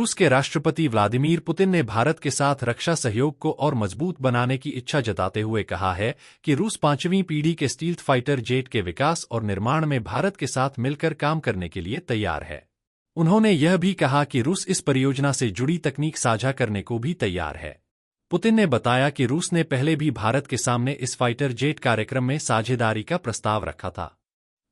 रूस के राष्ट्रपति व्लादिमीर पुतिन ने भारत के साथ रक्षा सहयोग को और मजबूत बनाने की इच्छा जताते हुए कहा है कि रूस 5वीं पीढ़ी के स्टील्थ फाइटर जेट के विकास और निर्माण में भारत के साथ मिलकर काम करने के लिए तैयार है। उन्होंने यह भी कहा कि रूस इस परियोजना से जुड़ी तकनीक साझा करने को भी तैयार है। पुतिन ने बताया कि रूस ने पहले भी भारत के सामने इस फाइटर जेट कार्यक्रम में साझेदारी का प्रस्ताव रखा था।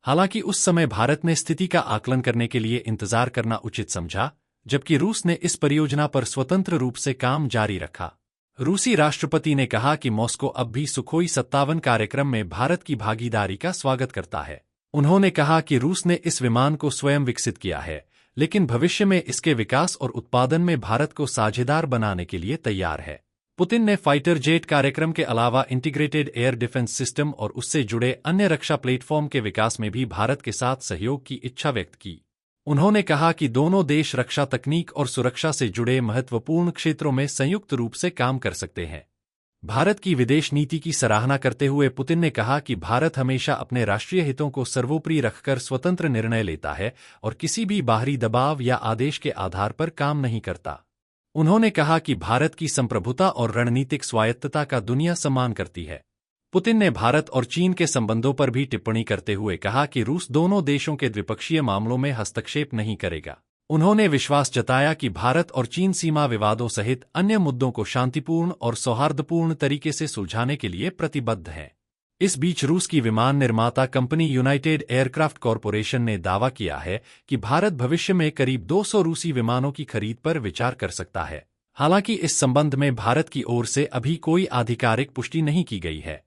हालांकि उस समय भारत ने स्थिति का आकलन करने के लिए इंतजार करना उचित समझा, जबकि रूस ने इस परियोजना पर स्वतंत्र रूप से काम जारी रखा। रूसी राष्ट्रपति ने कहा कि मॉस्को अब भी सुखोई 57 कार्यक्रम में भारत की भागीदारी का स्वागत करता है। उन्होंने कहा कि रूस ने इस विमान को स्वयं विकसित किया है, लेकिन भविष्य में इसके विकास और उत्पादन में भारत को साझेदार बनाने के लिए तैयार है। पुतिन ने फाइटर जेट कार्यक्रम के अलावा इंटीग्रेटेड एयर डिफेंस सिस्टम और उससे जुड़े अन्य रक्षा प्लेटफॉर्म के विकास में भी भारत के साथ सहयोग की इच्छा व्यक्त की। उन्होंने कहा कि दोनों देश रक्षा तकनीक और सुरक्षा से जुड़े महत्वपूर्ण क्षेत्रों में संयुक्त रूप से काम कर सकते हैं। भारत की विदेश नीति की सराहना करते हुए पुतिन ने कहा कि भारत हमेशा अपने राष्ट्रीय हितों को सर्वोपरि रखकर स्वतंत्र निर्णय लेता है और किसी भी बाहरी दबाव या आदेश के आधार पर काम नहीं करता। उन्होंने कहा कि भारत की संप्रभुता और रणनीतिक स्वायत्तता का दुनिया सम्मान करती है। पुतिन ने भारत और चीन के संबंधों पर भी टिप्पणी करते हुए कहा कि रूस दोनों देशों के द्विपक्षीय मामलों में हस्तक्षेप नहीं करेगा। उन्होंने विश्वास जताया कि भारत और चीन सीमा विवादों सहित अन्य मुद्दों को शांतिपूर्ण और सौहार्दपूर्ण तरीके से सुलझाने के लिए प्रतिबद्ध है। इस बीच रूस की विमान निर्माता कंपनी यूनाइटेड एयरक्राफ्ट कॉरपोरेशन ने दावा किया है कि भारत भविष्य में करीब 200 रूसी विमानों की खरीद पर विचार कर सकता है। हालांकि इस संबंध में भारत की ओर से अभी कोई आधिकारिक पुष्टि नहीं की गई है।